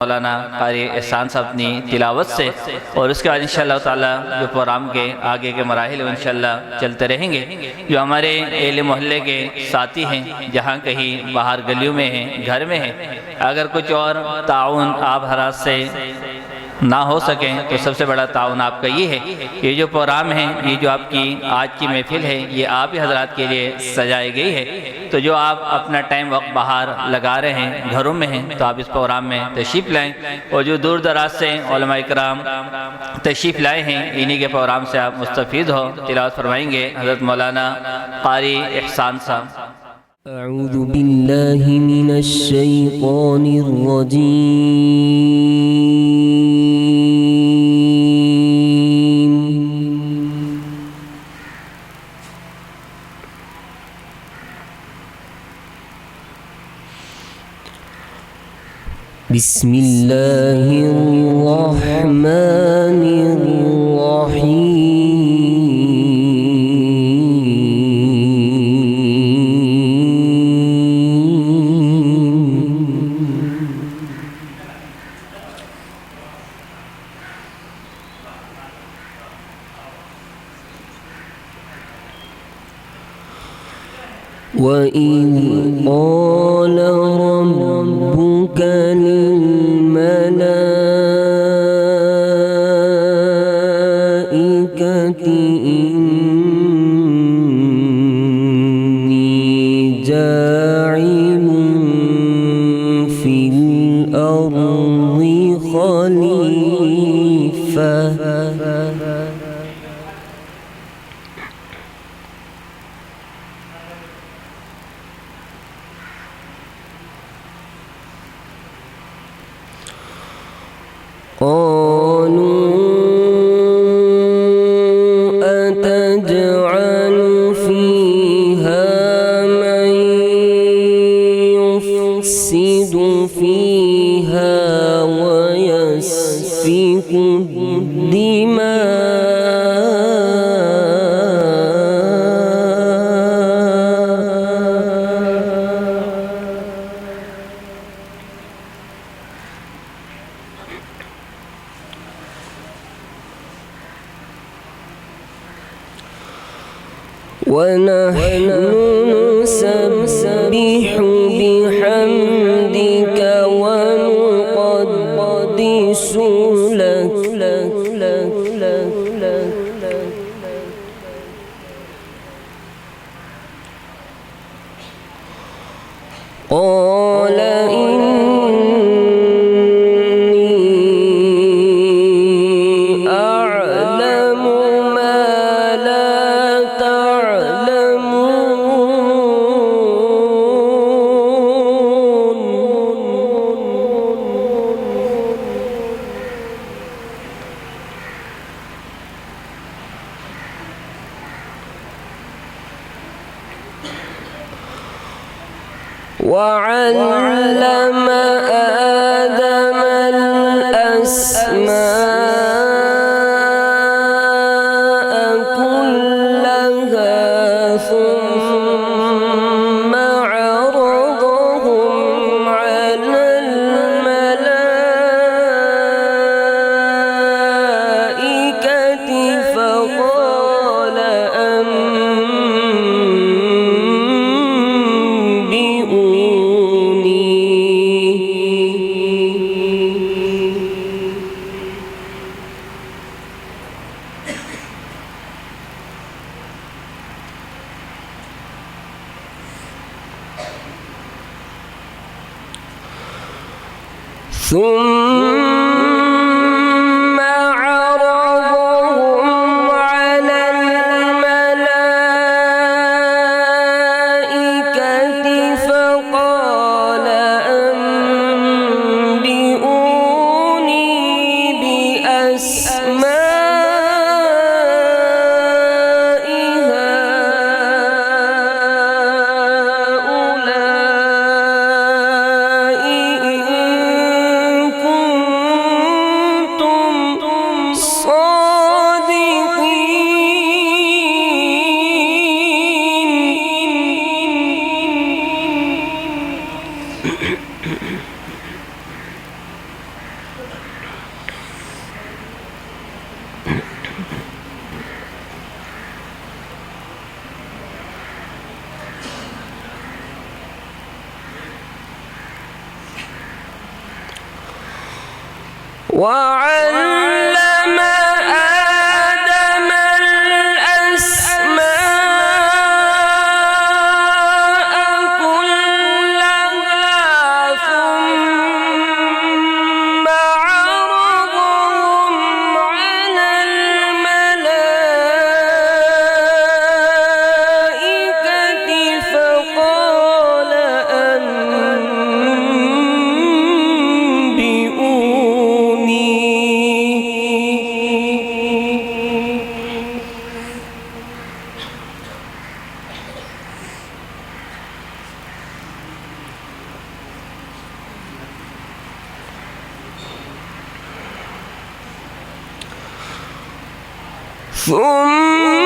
मौलाना कारी एहसान साहब अपनी तिलावत से, और उसके बाद इंशाअल्लाह ताला जो प्रोग्राम के आगे के मराहिल इंशाअल्लाह चलते रहेंगे। जो हमारे एहले मोहल्ले के साथी हैं, जहाँ कहीं बाहर गलियों में हैं, घर में हैं, अगर कुछ और ताउन आप हरास से ना हो सकें तो सबसे बड़ा ताउन आपका ये है, ये जो प्रोग्राम है, ये जो आपकी आज की महफिल है, ये आप ही हजरात के लिए सजाई गई है। तो जो आप अपना टाइम वक्त बाहर लगा रहे हैं, घरों में हैं, तो आप इस प्रोग्राम में तशरीफ़ लाएँ, और जो दूर दराज से उलमा इकराम तशरीफ़ लाए हैं, इन्हीं के प्रोग्राम से आप मुस्तफ़ीद हो। तिलावत फरमाएंगे हज़रत मौलाना क़ारी एहसान साहब। अऊज़ु बिल्लाहि मिनश शैतानिर रजीम। बिस्मिल्लाहिर रहमानिर रहीम। وَإِذْ قَالَ رَبُّكَ لِلْمَلَائِكَةِ إِنِّي جَاعِلٌ فِي الْأَرْضِ خَلِيفَةً قالوا أتجعل فيها من يفسد فيها ويسفك ونحن نسبح بحمدك ونقدس لك قال إني أعلم ما لا وعلم آدم الأسماء كلها ثم عرضهم على الملائكة فقال ثم عرضهم على الملائكة فقال أنبئوني بأسماء هؤلاء إن وعلم آدم الأسماء كلها ثم عرضهم على الملائكة فقال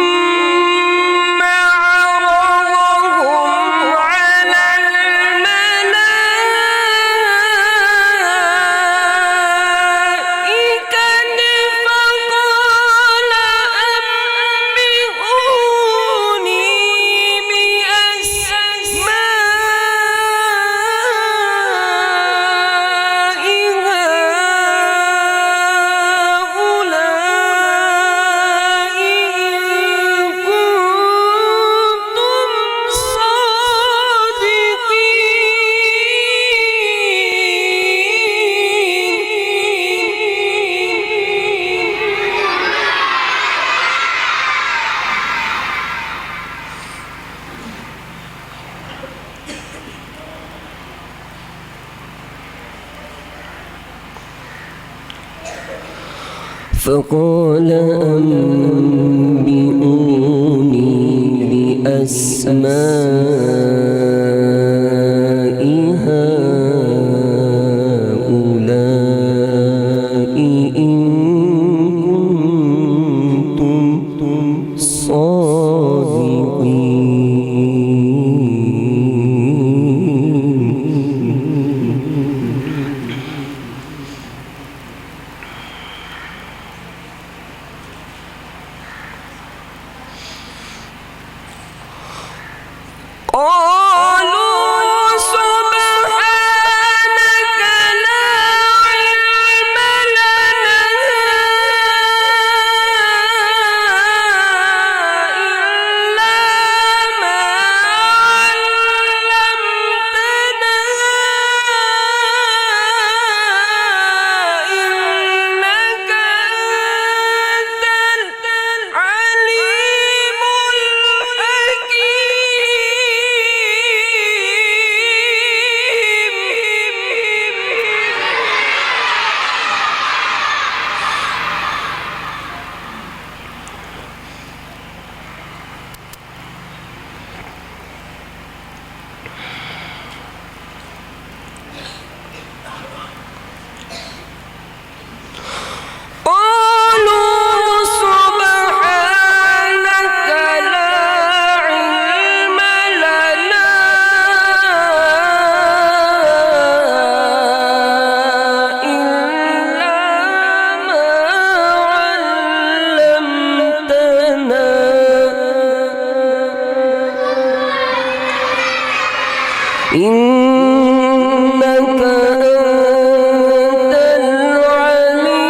ثم عرضهم على الملائكة فقال أنبئوني بأسماء فقال أنبئوني بأسماء هؤلاء إن كنتم صادقين. قالوا سبحانك لا علم لنا إلا ما علمتنا إنك أنت العليم قالوا سبحانك لا علم لنا إلا ما علمتنا إنك أنت العليم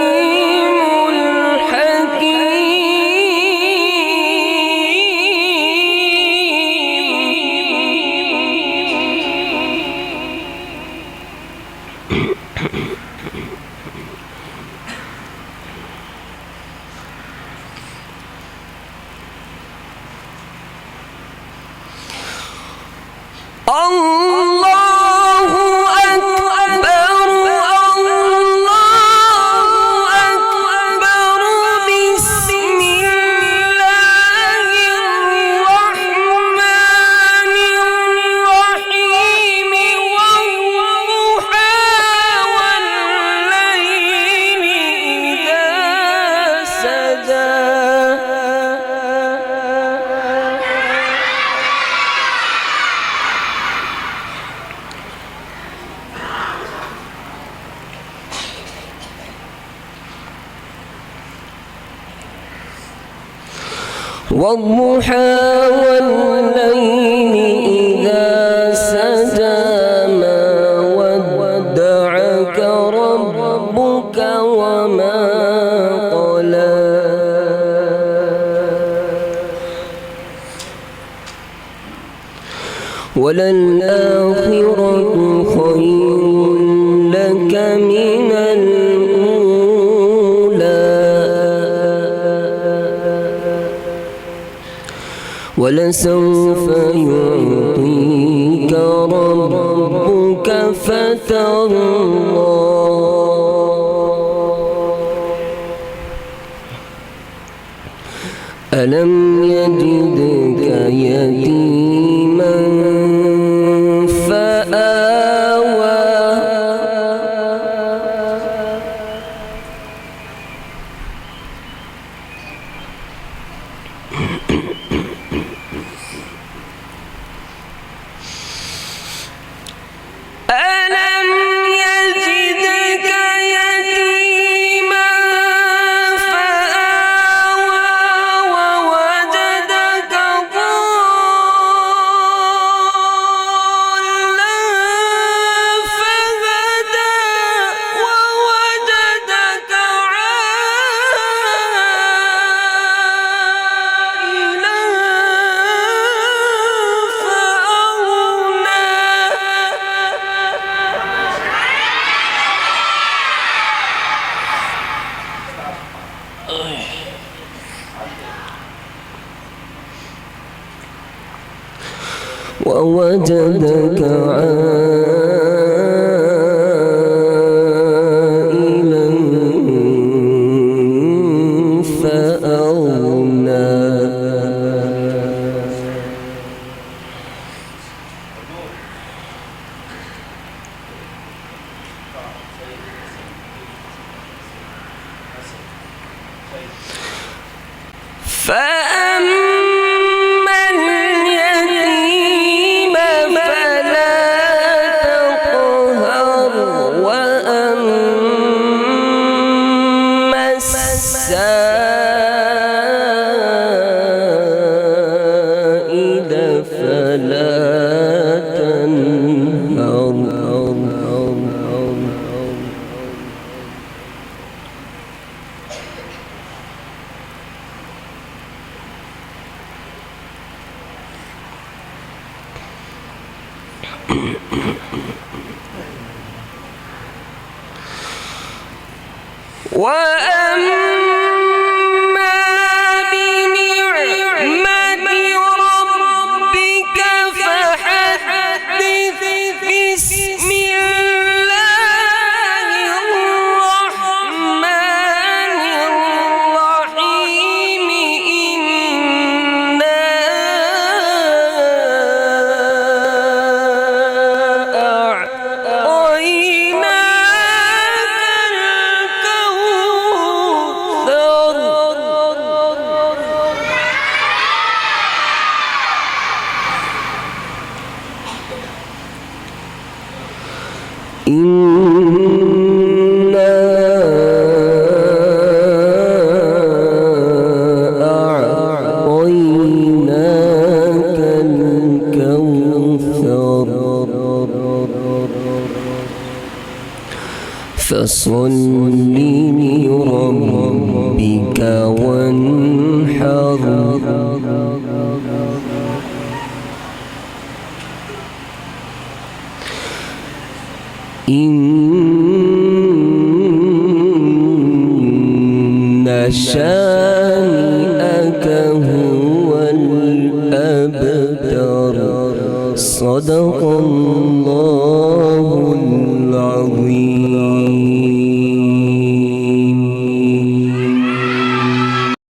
الله أكبر الله أكبر بسم الله الرحمن الرحيم والضحى والليل إذا سجى والضحى والليل إذا سجى ما ودعك ربك ربك وما قلى وللآخرة خير لك من الأولى ولسوف يعطيك ربك فترضى ألم يجدك يتيما فآوى ألم يجدك يتيما فآوى ووجدك ضالا فهدى ووجدك عائلا فأغنى ووجدك عائلا فأغنى فأما اليتيم فلا تقهر وأما السائل فلا تنهر وأما بنعمة ربك فحدث بسم الله الرحمن الرحيم إنا أعطيناك الكوثر فصل لربك وانحر إن شانئك هو الأبتر صدق الله العظيم.